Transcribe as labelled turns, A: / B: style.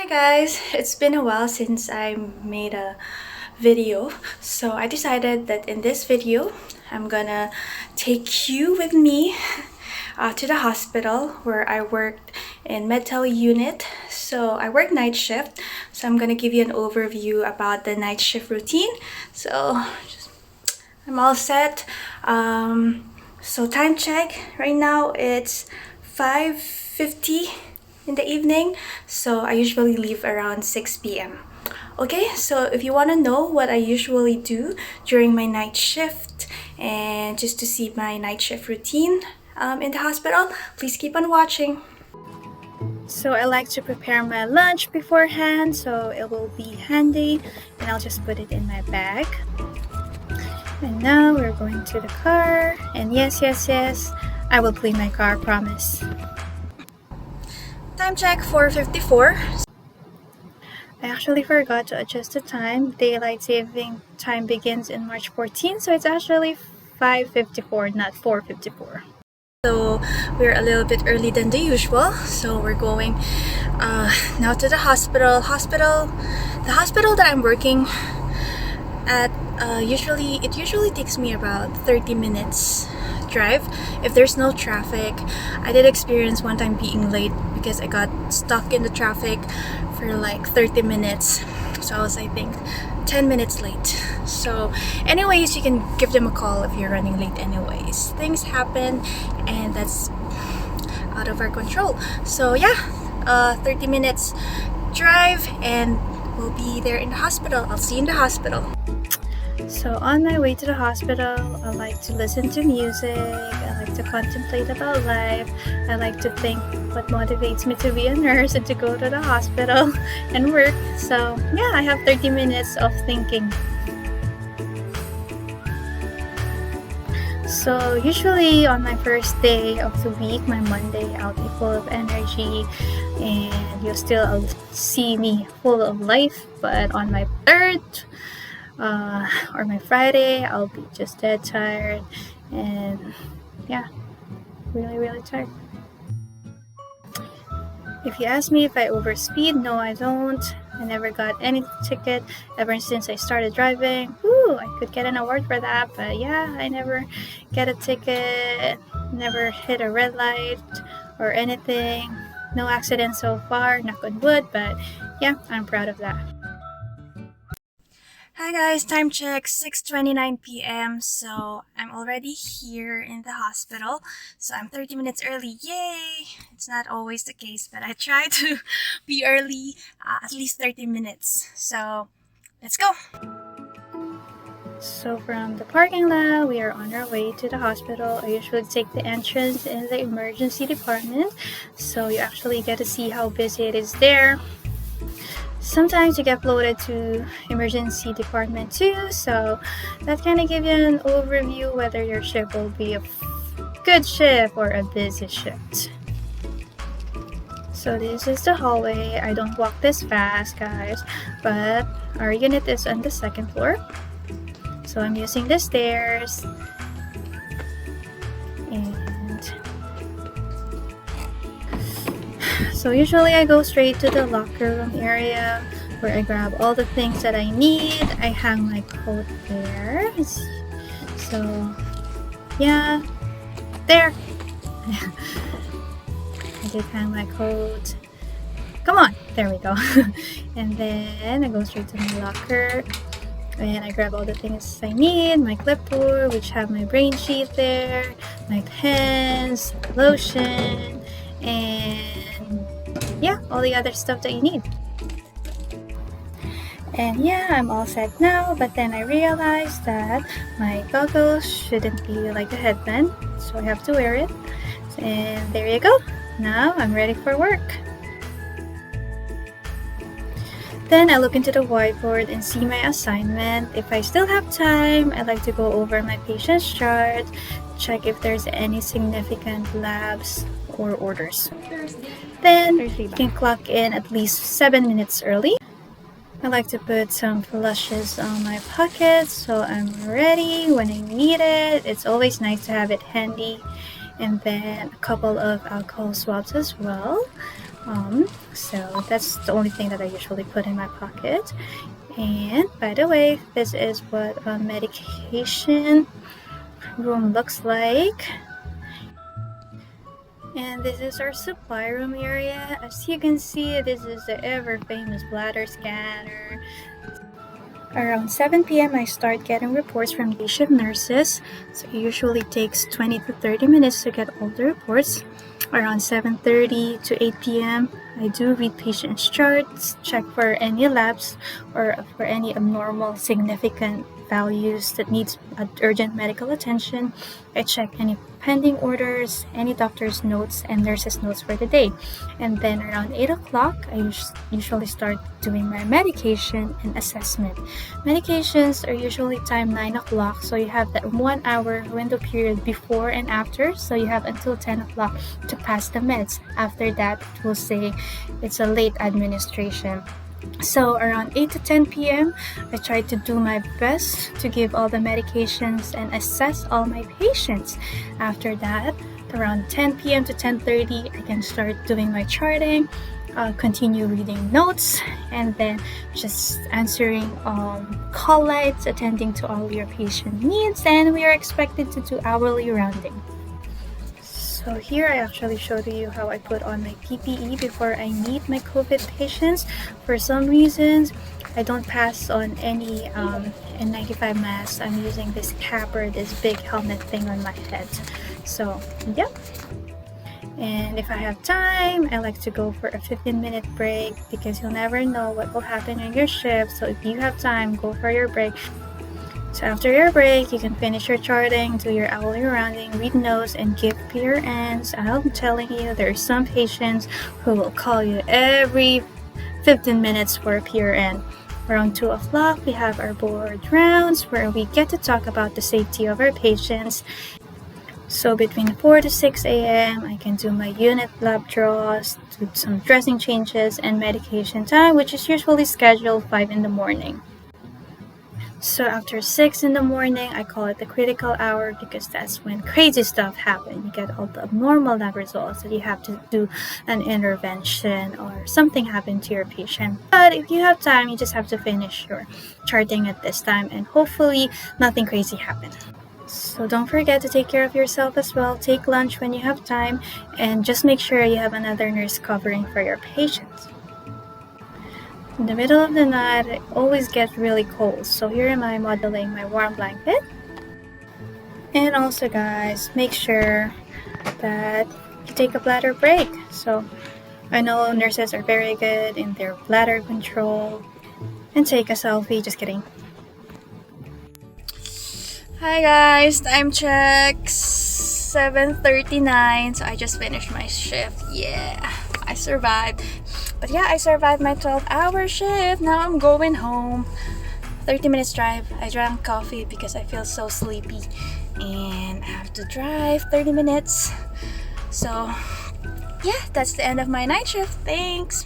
A: Guys, it's been a while since I made a video, so I decided that in this video I'm gonna take you with me to the hospital where I worked in med-tele unit. So I work night shift, so I'm gonna give you an overview about the night shift routine. I'm all set. So time check right now, it's 5:50 in the evening, so I usually leave around 6 p.m. Okay, so if you want to know what I usually do during my night shift and just to see my night shift routine in the hospital, please keep on watching. So I like to prepare my lunch beforehand, so it will be handy, and I'll just put it in my bag. And now we're going to the car, and yes, I will clean my car, promise. Time check, 4:54. I actually forgot to adjust the time. Daylight saving time begins in March 14, so it's actually 5:54, not 4:54. So we're a little bit early than the usual, so we're going now to the hospital. The hospital that I'm working at, it usually takes me about 30 minutes drive if there's no traffic. I did experience one time being late because I got stuck in the traffic for like 30 minutes, so I was, I think, 10 minutes late. So anyways, you can give them a call if you're running late. Anyways, things happen and that's out of our control. So yeah, 30 minutes drive and we'll be there in the hospital. I'll see you in the hospital. So on my way to the hospital, I like to listen to music, I like to contemplate about life, I like to think what motivates me to be a nurse and to go to the hospital and work. So yeah, I have 30 minutes of thinking. So usually on my first day of the week, my Monday, I'll be full of energy and you'll still see me full of life. But on my third or my Friday, I'll be just dead tired and yeah, really tired. If you ask me if I overspeed, no I don't. I never got any ticket ever since I started driving. Woo, I could get an award for that, but yeah, I never get a ticket, never hit a red light or anything. No accidents so far, knock on wood, but yeah, I'm proud of that. Hi guys, time check, 6:29 p.m. So I'm already here in the hospital. So I'm 30 minutes early. Yay! It's not always the case, but I try to be early at least 30 minutes. So let's go! So from the parking lot, we are on our way to the hospital. I usually take the entrance in the emergency department, so you actually get to see how busy it is there. Sometimes you get floated to emergency department too, so that kind of gives you an overview whether your shift will be a good shift or a busy shift. So this is the hallway. I don't walk this fast, guys, but our unit is on the second floor, so I'm using the stairs. So usually I go straight to the locker room area where I grab all the things that I need. I hang my coat there. So yeah, there. I did hang my coat. Come on, there we go. And then I go straight to my locker and I grab all the things I need. My clipboard, which have my brain sheet there, my pens, lotion, and yeah, all the other stuff that you need. And yeah, I'm all set now, but then I realized that my goggles shouldn't be like a headband, so I have to wear it. And there you go. Now I'm ready for work. Then I look into the whiteboard and see my assignment. If I still have time, I like to go over my patient's chart, check if there's any significant labs or orders. Then you can clock in at least 7 minutes early. I like to put some flushes on my pockets so I'm ready when I need it. It's always nice to have it handy. And then a couple of alcohol swabs as well. So that's the only thing that I usually put in my pocket. And by the way, this is what a medication room looks like. And this is our supply room area. As you can see, this is the ever famous bladder scanner. Around 7 p.m. I start getting reports from day shift nurses. So it usually takes 20 to 30 minutes to get all the reports. Around 7:30 to 8 p.m. I do read patients' charts, check for any labs or for any abnormal significant values that needs urgent medical attention. I check any pending orders, any doctor's notes, and nurses' notes for the day. And then around 8 o'clock, I usually start doing my medication and assessment. Medications are usually timed 9 o'clock, so you have that 1 hour window period before and after, so you have until 10 o'clock to pass the meds. After that, it will say it's a late administration. So around 8 to 10 p.m., I try to do my best to give all the medications and assess all my patients. After that, around 10 p.m. to 10:30, I can start doing my charting, continue reading notes, and then just answering call lights, attending to all your patient needs, and we are expected to do hourly rounding. So here I actually showed you how I put on my PPE before I meet my COVID patients. For some reasons, I don't pass on any N95 masks. I'm using this cap or this big helmet thing on my head. So, yeah. And if I have time, I like to go for a 15-minute break because you'll never know what will happen on your shift. So if you have time, go for your break. So after your break, you can finish your charting, do your hourly rounding, read notes, and give PRNs. I'm telling you, there are some patients who will call you every 15 minutes for a PRN. Around 2 o'clock, we have our board rounds where we get to talk about the safety of our patients. So between 4 to 6 a.m., I can do my unit lab draws, do some dressing changes, and medication time, which is usually scheduled 5 in the morning. So after 6 in the morning, I call it the critical hour because that's when crazy stuff happens. You get all the abnormal lab results that you have to do an intervention or something happened to your patient. But if you have time, you just have to finish your charting at this time and hopefully nothing crazy happens. So don't forget to take care of yourself as well. Take lunch when you have time and just make sure you have another nurse covering for your patients. In the middle of the night, it always gets really cold, so here am I modeling my warm blanket. And also guys, make sure that you take a bladder break. So I know nurses are very good in their bladder control. And take a selfie, just kidding. Hi guys, time check 7:39, so I just finished my shift. Yeah, I survived. But yeah, I survived my 12-hour shift. Now I'm going home. 30 minutes drive. I drank coffee because I feel so sleepy. And I have to drive 30 minutes. So yeah, that's the end of my night shift. Thanks.